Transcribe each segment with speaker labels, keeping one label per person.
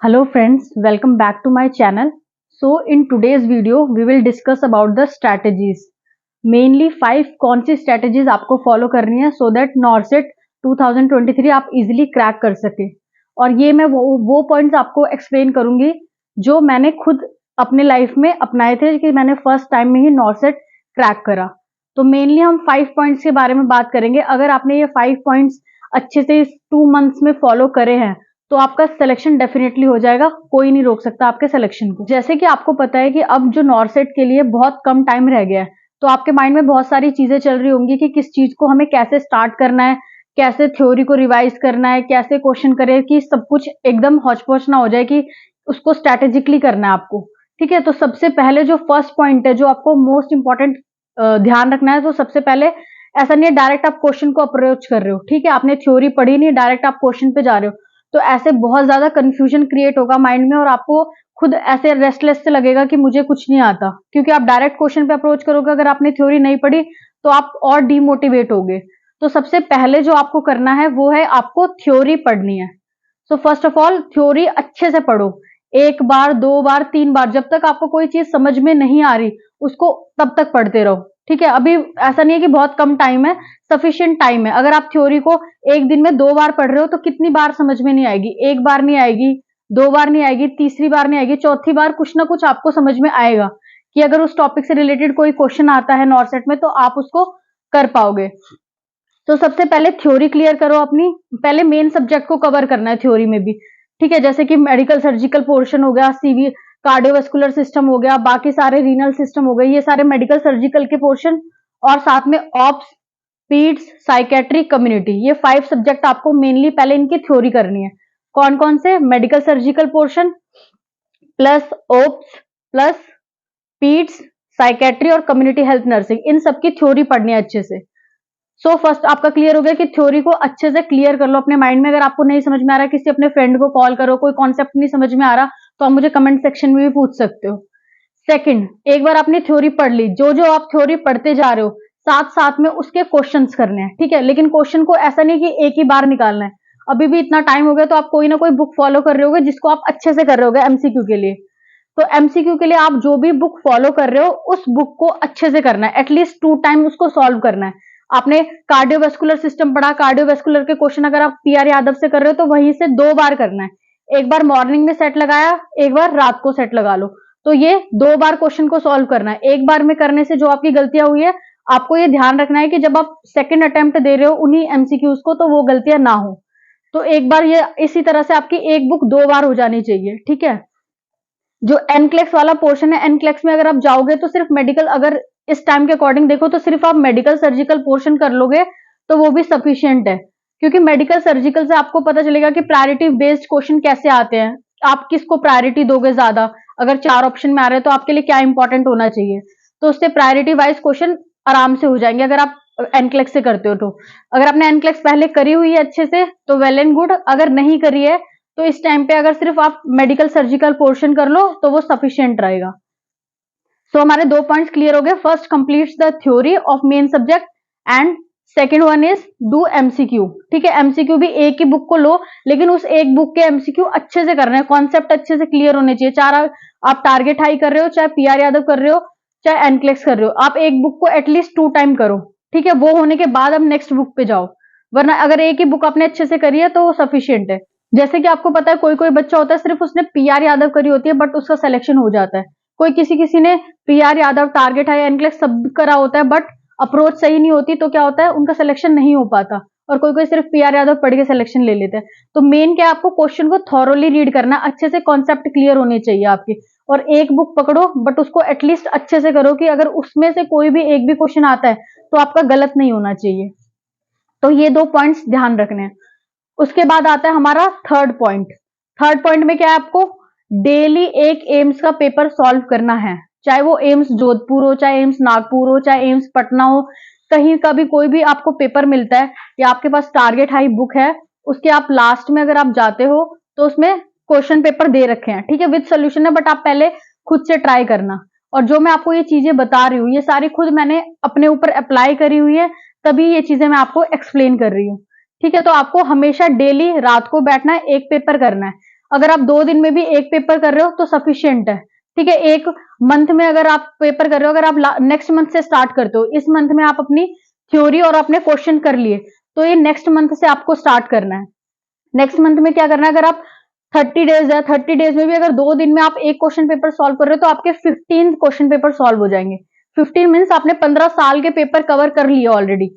Speaker 1: Hello friends, welcome back to my channel. So in today's video we will discuss about the strategies. Mainly 5 कौन सी strategies आपको follow करनी है so that NORCET 2023 आप easily crack कर सके। और ये मैं वो points आपको explain करूंगी जो मैंने खुद अपने life में अपनाए थे कि मैंने first time में ही NORCET crack करा। तो mainly हम 5 points के बारे में बात करेंगे। अगर आपने ये 5 points अच्छे से 2 months में follow करे हैं तो आपका सिलेक्शन डेफिनेटली हो जाएगा, कोई नहीं रोक सकता आपके सिलेक्शन को। जैसे कि आपको पता है कि अब जो नॉर्सेट के लिए बहुत कम टाइम रह गया है, तो आपके माइंड में बहुत सारी चीजें चल रही होंगी कि किस चीज को हमें कैसे स्टार्ट करना है, कैसे थ्योरी को रिवाइज करना है, कैसे क्वेश्चन करें कि सब कुछ एकदम हौच-पौच ना हो जाए, कि उसको स्ट्रैटेजिकली करना है आपको। ठीक है, तो सबसे पहले जो फर्स्ट पॉइंट है जो आपको मोस्ट इंपॉर्टेंट ध्यान रखना है, तो सबसे पहले ऐसा नहीं है डायरेक्ट आप क्वेश्चन को अप्रोच कर रहे हो। ठीक है, आपने थ्योरी पढ़ी नहीं, डायरेक्ट आप क्वेश्चन पे जा रहे हो, तो ऐसे बहुत ज्यादा कंफ्यूजन क्रिएट होगा माइंड में और आपको खुद ऐसे रेस्टलेस से लगेगा कि मुझे कुछ नहीं आता, क्योंकि आप डायरेक्ट क्वेश्चन पे अप्रोच करोगे। अगर आपने थ्योरी नहीं पढ़ी तो आप और डीमोटिवेट होगे। तो सबसे पहले जो आपको करना है वो है आपको थ्योरी पढ़नी है। So first of all theory अच्छे से पढ़ो, 1 बार 2 बार 3 बार, जब तक आपको कोई चीज समझ में नहीं आ रही उसको तब तक पढ़ते रहो। ठीक है, अभी ऐसा नहीं है कि बहुत कम टाइम है, सफिशिएंट टाइम है। अगर आप थ्योरी को एक दिन में 2 बार पढ़ रहे हो तो कितनी बार समझ में नहीं आएगी? 1 बार नहीं आएगी, 2 बार नहीं आएगी, तीसरी बार नहीं आएगी, चौथी बार कुछ ना कुछ आपको समझ में आएगा कि अगर उस टॉपिक से रिलेटेड कोई क्वेश्चन आता है नॉर्सेट में तो आप उसको कर पाओगे। तो सबसे पहले थ्योरी क्लियर करो अपनी। पहले मेन सब्जेक्ट को कवर करना है थ्योरी में भी। ठीक है, जैसे कि मेडिकल सर्जिकल पोर्शन हो गया, सीवी कार्डियोवास्कुलर सिस्टम हो गया, बाकी सारे रीनल सिस्टम हो गए, ये सारे मेडिकल सर्जिकल के पोर्शन, और साथ में ऑप्स, पीड्स, साइकेट्री, कम्युनिटी, ये 5 सब्जेक्ट आपको मेनली पहले इनकी थ्योरी करनी है। कौन कौन से? Medical surgical portion plus obs plus peds, psychiatry और कम्युनिटी हेल्थ नर्सिंग, इन सबकी थ्योरी पढ़नी है अच्छे से। सो फर्स्ट आपका क्लियर हो गया कि थ्योरी को अच्छे से क्लियर कर लो अपने माइंड में। अगर आपको नहीं समझ में आ रहा, किसी अपने फ्रेंड को कॉल करो, कोई कॉन्सेप्ट नहीं समझ में आ रहा तो आप मुझे कमेंट सेक्शन में भी पूछ सकते हो। सेकंड, एक बार आपने थ्योरी पढ़ ली, जो जो आप थ्योरी पढ़ते जा रहे हो साथ साथ में उसके क्वेश्चंस करने हैं। ठीक है, लेकिन क्वेश्चन को ऐसा नहीं कि एक ही बार निकालना है। अभी भी इतना टाइम हो गया तो आप कोई ना कोई बुक फॉलो कर रहे होगे जिसको आप अच्छे से कर रहे होगे एमसीक्यू के लिए। तो एमसीक्यू के लिए आप जो भी बुक फॉलो कर रहे हो उस बुक को अच्छे से करना है, एटलीस्ट 2 टाइम उसको सॉल्व करना है। आपने कार्डियोवास्कुलर सिस्टम पढ़ा, कार्डियोवास्कुलर के क्वेश्चन अगर आप पीआर यादव से कर रहे हो तो वहीं से 2 बार करना है। एक बार मॉर्निंग में सेट लगाया, एक बार रात को सेट लगा लो। तो ये 2 बार क्वेश्चन को सॉल्व करना है। एक बार में करने से जो आपकी गलतियां हुई है, आपको ये ध्यान रखना है कि जब आप सेकंड अटेम्प्ट दे रहे हो उन्हीं एमसीक्यूज को, तो वो गलतियां ना हो। तो एक बार ये इसी तरह से आपकी एक बुक 2 बार हो जानी चाहिए। ठीक है, जो एनक्लेक्स वाला पोर्शन है, एनक्लेक्स में अगर आप जाओगे तो सिर्फ मेडिकल, अगर इस टाइम के अकॉर्डिंग देखो तो सिर्फ आप मेडिकल सर्जिकल पोर्शन कर लोगे तो वो भी सफिशियंट है, क्योंकि मेडिकल सर्जिकल से आपको पता चलेगा कि प्रायोरिटी बेस्ड क्वेश्चन कैसे आते हैं, आप किसको प्रायोरिटी दोगे ज्यादा। अगर 4 ऑप्शन में आ रहे हैं तो आपके लिए क्या इंपॉर्टेंट होना चाहिए, तो उससे प्रायोरिटी वाइज क्वेश्चन आराम से हो जाएंगे अगर आप एनक्लेक्स से करते हो। तो अगर आपने एनक्लेक्स पहले करी हुई है अच्छे से तो वेल एंड गुड, अगर नहीं करी है तो इस टाइम पे अगर सिर्फ आप मेडिकल सर्जिकल पोर्शन कर लो तो वो सफिशियंट रहेगा। सो हमारे 2 पॉइंट्स क्लियर हो गए। First, completes the theory of main subject, and second one is do MCQ. ठीक है, एमसीक्यू भी एक ही बुक को लो, लेकिन उस एक बुक के एमसीक्यू अच्छे से करना है, कॉन्सेप्ट अच्छे से क्लियर होने चाहिए। चाहे आप टारगेट हाई कर रहे हो, चाहे पीआर यादव कर रहे हो, चाहे एनक्लेक्स कर रहे हो, आप एक बुक को एटलीस्ट 2 टाइम करो। ठीक है, वो होने के बाद अब नेक्स्ट बुक पे जाओ, वरना अगर एक ही बुक आपने अच्छे से करी है तो वो सफिशियंट है। जैसे कि आपको पता है कोई कोई बच्चा होता है सिर्फ उसने पीआर यादव करी होती है बट उसका सिलेक्शन हो जाता है। कोई किसी किसी ने PR Yadav, target high, NCLEX सब करा होता है बट अप्रोच सही नहीं होती, तो क्या होता है उनका सिलेक्शन नहीं हो पाता। और कोई कोई सिर्फ पीआर यादव पढ़ के सिलेक्शन ले लेते हैं। तो मेन क्या है, आपको क्वेश्चन को थॉरोली रीड करना, अच्छे से कॉन्सेप्ट क्लियर होने चाहिए आपके, और एक बुक पकड़ो बट उसको एटलीस्ट अच्छे से करो कि अगर उसमें से कोई भी एक भी क्वेश्चन आता है तो आपका गलत नहीं होना चाहिए। तो ये 2 पॉइंट्स ध्यान रखने हैं। उसके बाद आता है हमारा थर्ड पॉइंट। थर्ड पॉइंट में क्या है, आपको डेली एक एम्स का पेपर सॉल्व करना है, चाहे वो एम्स जोधपुर हो, चाहे एम्स नागपुर हो, चाहे एम्स पटना हो, कहीं का भी कोई भी आपको पेपर मिलता है या आपके पास टारगेट हाई बुक है, उसके आप लास्ट में अगर आप जाते हो तो उसमें क्वेश्चन पेपर दे रखे हैं। ठीक है, विद सोल्यूशन है, बट आप पहले खुद से ट्राई करना। और जो मैं आपको ये चीजें बता रही हूँ ये सारी खुद मैंने अपने ऊपर अप्लाई करी हुई है, तभी ये चीजें मैं आपको एक्सप्लेन कर रही हूँ। ठीक है, तो आपको हमेशा डेली रात को बैठना है, एक पेपर करना है। अगर आप 2 दिन में भी एक पेपर कर रहे हो तो सफिशियंट है। ठीक है, एक मंथ में अगर आप पेपर कर रहे हो, अगर आप नेक्स्ट मंथ से स्टार्ट करते हो, इस मंथ में आप अपनी थ्योरी और अपने क्वेश्चन कर लिए, तो ये नेक्स्ट मंथ से आपको स्टार्ट करना है। नेक्स्ट मंथ में क्या करना है, अगर आप 30 डेज है, 30 डेज में भी अगर 2 दिन में आप एक क्वेश्चन पेपर सॉल्व कर रहे हो तो आपके 15 क्वेश्चन पेपर सॉल्व हो जाएंगे। 15 मीन्स आपने 15 साल के पेपर कवर कर लिए ऑलरेडी।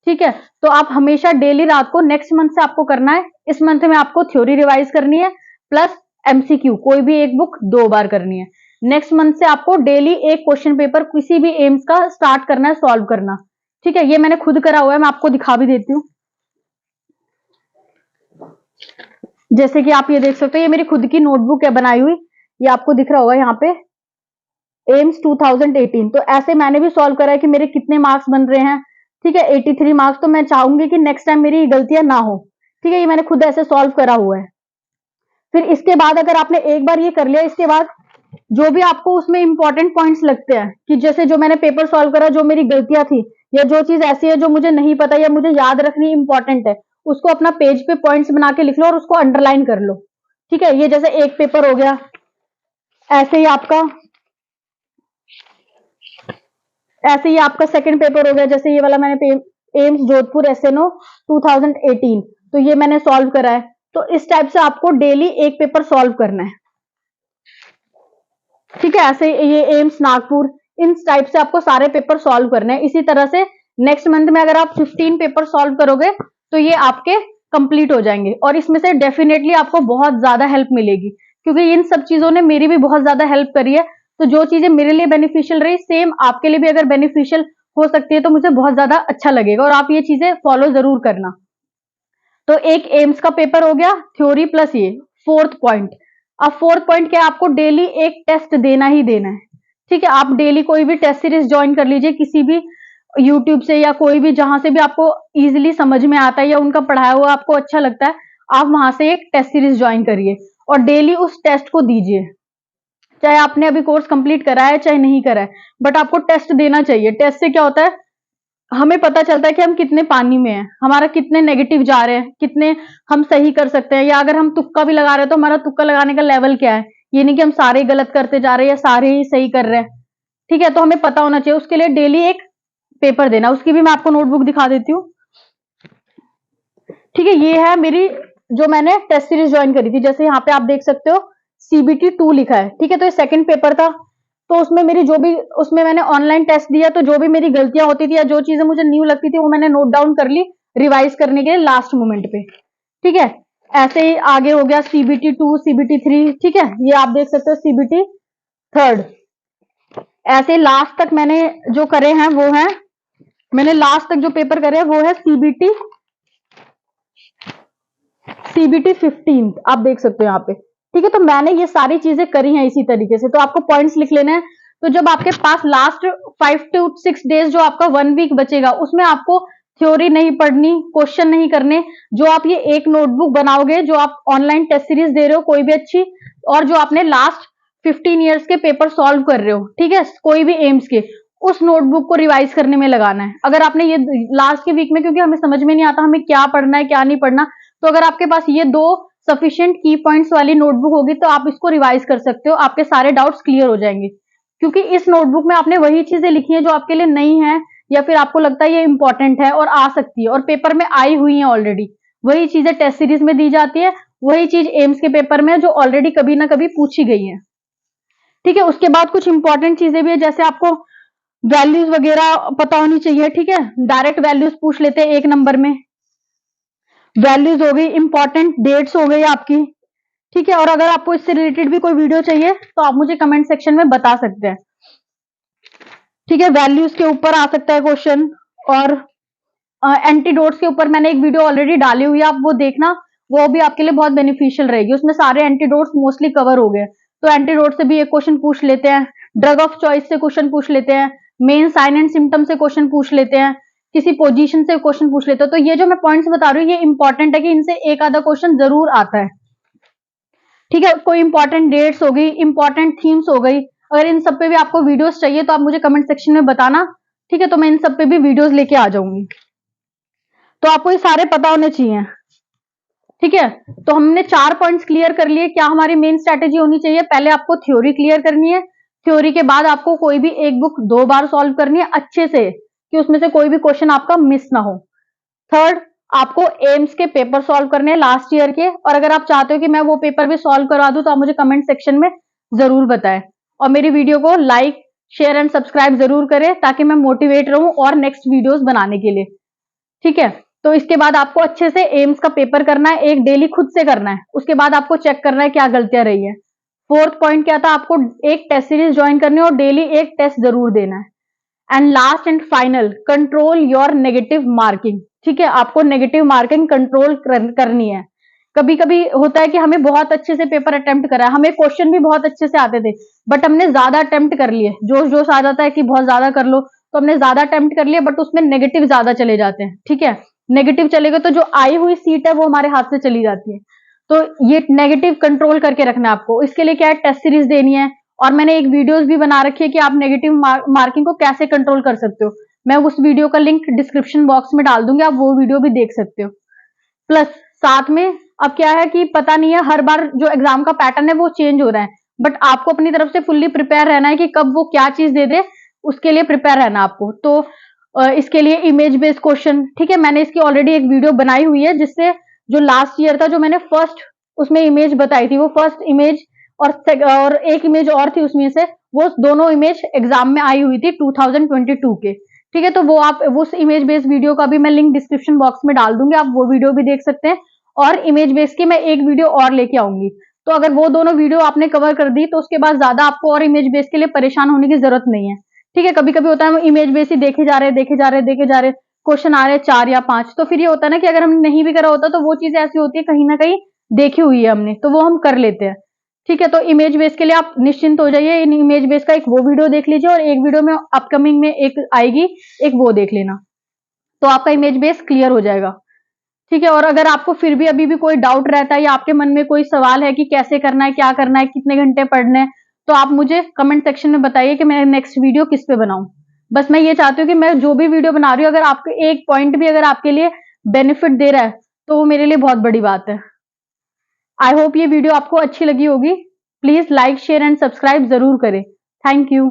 Speaker 1: ठीक है, तो आप हमेशा डेली रात को नेक्स्ट मंथ से आपको करना है। इस मंथ में आपको थ्योरी रिवाइज करनी है प्लस एमसीक्यू, कोई भी एक बुक 2 बार करनी है। नेक्स्ट मंथ से आपको डेली एक क्वेश्चन पेपर किसी भी एम्स का स्टार्ट करना है, सॉल्व करना। ठीक है, ये मैंने खुद करा हुआ है, मैं आपको दिखा भी देती हूँ। जैसे कि आप ये देख सकते हो, ये मेरी खुद की नोटबुक है बनाई हुई, ये आपको दिख रहा होगा यहाँ पे, एम्स 2018। तो ऐसे मैंने भी सॉल्व करा है कि मेरे कितने मार्क्स बन रहे हैं। ठीक है, 83 मार्क्स। तो मैं चाहूंगी कि नेक्स्ट टाइम मेरी गलतियां ना हो। ठीक है, ये मैंने खुद ऐसे सॉल्व करा हुआ है। फिर इसके बाद अगर आपने एक बार ये कर लिया, इसके बाद जो भी आपको उसमें इंपॉर्टेंट पॉइंट्स लगते हैं कि जैसे जो मैंने पेपर सॉल्व करा, जो मेरी गलतियां थी या जो चीज ऐसी है जो मुझे नहीं पता या मुझे याद रखनी इंपॉर्टेंट है, उसको अपना पेज पे पॉइंट्स बना के लिख लो और उसको अंडरलाइन कर लो। ठीक है, ये जैसे एक पेपर हो गया, ऐसे ही आपका सेकंड पेपर हो गया। जैसे ये वाला मैंने एम्स जोधपुर एसएनओ 2018, तो ये मैंने सॉल्व करा है। तो इस टाइप से आपको डेली एक पेपर सॉल्व करना है। ठीक है, ऐसे ये एम्स नागपुर, इन टाइप से आपको सारे पेपर सॉल्व करने हैं। इसी तरह से नेक्स्ट मंथ में अगर आप 15 पेपर सॉल्व करोगे तो ये आपके कंप्लीट हो जाएंगे, और इसमें से डेफिनेटली आपको बहुत ज्यादा हेल्प मिलेगी, क्योंकि इन सब चीजों ने मेरी भी बहुत ज्यादा हेल्प करी है। तो जो चीजें मेरे लिए बेनिफिशियल रही, सेम आपके लिए भी अगर बेनिफिशियल हो सकती है तो मुझे बहुत ज्यादा अच्छा लगेगा, और आप ये चीजें फॉलो जरूर करना। तो एक एम्स का पेपर हो गया, थ्योरी प्लस ये फोर्थ पॉइंट। अब फोर्थ पॉइंट क्या है, आपको डेली एक टेस्ट देना ही देना है। ठीक है, आप डेली कोई भी टेस्ट सीरीज ज्वाइन कर लीजिए, किसी भी यूट्यूब से या कोई भी जहां से भी आपको इजीली समझ में आता है या उनका पढ़ाया हुआ आपको अच्छा लगता है, आप वहां से एक टेस्ट सीरीज ज्वाइन करिए और डेली उस टेस्ट को दीजिए। चाहे आपने अभी कोर्स कंप्लीट करा है चाहे नहीं करा है, बट आपको टेस्ट देना चाहिए। टेस्ट से क्या होता है, हमें पता चलता है कि हम कितने पानी में हैं, हमारा कितने नेगेटिव जा रहे हैं, कितने हम सही कर सकते हैं, या अगर हम तुक्का भी लगा रहे हैं तो हमारा तुक्का लगाने का लेवल क्या है। ये नहीं कि हम सारे गलत करते जा रहे हैं या सारे ही सही कर रहे हैं। ठीक है, तो हमें पता होना चाहिए। उसके लिए डेली एक पेपर देना, उसकी भी मैं आपको नोटबुक दिखा देती हूँ। ठीक है, ये है मेरी जो मैंने टेस्ट सीरीज ज्वाइन करी थी। जैसे यहाँ पे आप देख सकते हो CBT 2 लिखा है। ठीक है, तो ये सेकंड पेपर था, तो उसमें मेरी जो भी, उसमें मैंने ऑनलाइन टेस्ट दिया, तो जो भी मेरी गलतियां होती थी या जो चीजें मुझे न्यू लगती थी वो मैंने नोट डाउन कर ली रिवाइज करने के लिए लास्ट मोमेंट पे। ठीक है, ऐसे ही आगे हो गया CBT 2, CBT 3। ठीक है, ये आप देख सकते हो CBT 3। ऐसे लास्ट तक मैंने जो करे हैं वो है, मैंने लास्ट तक जो पेपर करे हैं वो है CBT 15। आप देख सकते हो यहाँ पे। ठीक है, तो मैंने ये सारी चीजें करी हैं इसी तरीके से, तो आपको पॉइंट्स लिख लेने हैं। तो जब आपके पास लास्ट 5 to 6 डेज, जो आपका 1 वीक बचेगा, उसमें आपको थ्योरी नहीं पढ़नी, क्वेश्चन नहीं करने। जो आप ये एक नोटबुक बनाओगे, जो आप ऑनलाइन टेस्ट सीरीज दे रहे हो कोई भी अच्छी, और जो आपने लास्ट 15 ईयर्स के पेपर सॉल्व कर रहे हो, ठीक है, कोई भी एम्स के, उस नोटबुक को रिवाइज करने में लगाना है। अगर आपने ये लास्ट के वीक में, क्योंकि हमें समझ में नहीं आता हमें क्या पढ़ना है क्या नहीं पढ़ना, तो अगर आपके पास ये 2 सफिशिएंट की पॉइंट्स वाली नोटबुक होगी तो आप इसको रिवाइज कर सकते हो, आपके सारे डाउट्स क्लियर हो जाएंगे। क्योंकि इस नोटबुक में आपने वही चीजें लिखी हैं जो आपके लिए नई है, या फिर आपको लगता है ये इंपॉर्टेंट है और आ सकती है और पेपर में आई हुई है ऑलरेडी। वही चीजें टेस्ट सीरीज में दी जाती है, वही चीज एम्स के पेपर में जो ऑलरेडी कभी ना कभी पूछी गई है। ठीक है, उसके बाद कुछ इंपॉर्टेंट चीजें भी है, जैसे आपको वैल्यूज वगैरह पता होनी चाहिए। ठीक है, डायरेक्ट वैल्यूज पूछ लेते हैं 1 नंबर में, वैल्यूज हो गई, इंपॉर्टेंट डेट्स हो गई आपकी। ठीक है, और अगर आपको इससे रिलेटेड भी कोई वीडियो चाहिए तो आप मुझे कमेंट सेक्शन में बता सकते हैं। ठीक है, वैल्यूज के ऊपर आ सकता है क्वेश्चन, और एंटीडोट्स के ऊपर मैंने एक वीडियो ऑलरेडी डाली हुई है, आप वो देखना, वो भी आपके लिए बहुत बेनिफिशियल रहेगी। उसमें सारे एंटीडोट्स मोस्टली कवर हो गए, तो एंटीडोट से भी एक क्वेश्चन पूछ लेते हैं, ड्रग ऑफ चॉइस से क्वेश्चन पूछ लेते हैं, मेन साइन एंड सिम्टम से क्वेश्चन पूछ लेते हैं, किसी पोजीशन से क्वेश्चन पूछ लेते हैं। तो ये जो मैं पॉइंट्स बता रही हूँ ये इंपॉर्टेंट है कि इनसे एक आधा क्वेश्चन जरूर आता है। ठीक है, कोई इंपॉर्टेंट डेट्स हो गई, इंपॉर्टेंट थीम्स हो गई, अगर इन सब पे भी आपको वीडियोस चाहिए तो आप मुझे कमेंट सेक्शन में बताना। ठीक है, तो मैं इन सब पे भी वीडियोस लेके आ जाऊंगी। तो आपको ये सारे पता होने चाहिए। ठीक है, तो हमने 4 पॉइंट्स क्लियर कर लिए। क्या हमारी मेन स्ट्रैटेजी होनी चाहिए? पहले आपको थ्योरी क्लियर करनी है, थ्योरी के बाद आपको कोई भी एक बुक 2 बार सॉल्व करनी है अच्छे से, कि उसमें से कोई भी क्वेश्चन आपका मिस ना हो। थर्ड, आपको एम्स के पेपर सॉल्व करने हैं लास्ट ईयर के, और अगर आप चाहते हो कि मैं वो पेपर भी सॉल्व करवा दूं तो आप मुझे कमेंट सेक्शन में जरूर बताएं, और मेरी वीडियो को लाइक, शेयर एंड सब्सक्राइब जरूर करें ताकि मैं मोटिवेट रहूं और नेक्स्ट वीडियोस बनाने के लिए। ठीक है, तो इसके बाद आपको अच्छे से एम्स का पेपर करना है, एक डेली खुद से करना है, उसके बाद आपको चेक करना है क्या गलतियां रही है। फोर्थ पॉइंट क्या था? आपको एक टेस्ट सीरीज ज्वाइन करनी है और डेली एक टेस्ट जरूर देना है। And last and final, control your negative marking. ठीक है, आपको नेगेटिव मार्किंग कंट्रोल करनी है। कभी कभी होता है कि हमें बहुत अच्छे से पेपर अटेम्प्ट करा है, हमें क्वेश्चन भी बहुत अच्छे से आते थे, बट हमने ज्यादा अटेम्प्ट कर लिए, जोश जोश आ जाता है कि बहुत ज्यादा कर लो, तो हमने ज्यादा अटेम्प्ट कर लिए, बट उसमें नेगेटिव ज्यादा चले जाते हैं। ठीक है, नेगेटिव चले गए तो जो आई हुई सीट है वो हमारे हाथ से चली जाती है। तो ये नेगेटिव कंट्रोल करके रखना है आपको। इसके लिए क्या है? टेस्ट सीरीज देनी है, और मैंने एक वीडियोस भी बना रखी है कि आप नेगेटिव मार्किंग को कैसे कंट्रोल कर सकते हो। मैं उस वीडियो का लिंक डिस्क्रिप्शन बॉक्स में डाल दूंगी, आप वो वीडियो भी देख सकते हो। प्लस साथ में अब क्या है कि पता नहीं है, हर बार जो एग्जाम का पैटर्न है वो चेंज हो रहा है, बट आपको अपनी तरफ से फुल्ली प्रिपेयर रहना है कि कब वो क्या चीज दे दे, उसके लिए प्रिपेयर रहना आपको। तो इसके लिए इमेज बेस्ड क्वेश्चन, ठीक है, मैंने इसकी ऑलरेडी एक वीडियो बनाई हुई है, जिससे जो लास्ट ईयर था, जो मैंने फर्स्ट उसमें इमेज बताई थी, वो फर्स्ट इमेज और एक इमेज और थी उसमें से, वो दोनों इमेज एग्जाम में आई हुई थी 2022 के। ठीक है, तो वो आप उस इमेज बेस्ड वीडियो का भी मैं लिंक डिस्क्रिप्शन बॉक्स में डाल दूंगी, आप वो वीडियो भी देख सकते हैं। और इमेज बेस्ड की मैं एक वीडियो और लेके आऊंगी। तो अगर वो दोनों वीडियो आपने कवर कर दी तो उसके बाद ज्यादा आपको और इमेज बेस्ड के लिए परेशान होने की जरूरत नहीं है। ठीक है, कभी कभी होता है हम इमेज बेस्ड ही देखे जा रहे देखे जा रहे देखे जा रहे, क्वेश्चन आ रहे 4 या 5, तो फिर ये होता है ना कि अगर हमने नहीं भी करा होता तो वो चीज ऐसी होती है कहीं ना कहीं देखी हुई है हमने, तो वो हम कर लेते हैं। ठीक है, तो इमेज बेस के लिए आप निश्चिंत हो जाइए। इन इमेज बेस का एक वो वीडियो देख लीजिए, और एक वीडियो में अपकमिंग में एक आएगी, एक वो देख लेना, तो आपका इमेज बेस क्लियर हो जाएगा। ठीक है, और अगर आपको फिर भी अभी भी कोई डाउट रहता है या आपके मन में कोई सवाल है कि कैसे करना है, क्या करना है, कितने घंटे पढ़ने हैं, तो आप मुझे कमेंट सेक्शन में बताइए कि मैं नेक्स्ट वीडियो किस पे बनाऊं। बस मैं ये चाहती हूँ कि मैं जो भी वीडियो बना रही हूँ, अगर आपको एक पॉइंट भी अगर आपके लिए बेनिफिट दे रहा है तो वो मेरे लिए बहुत बड़ी बात है। आई होप ये वीडियो आपको अच्छी लगी होगी। Please like, share and subscribe जरूर करें। Thank you.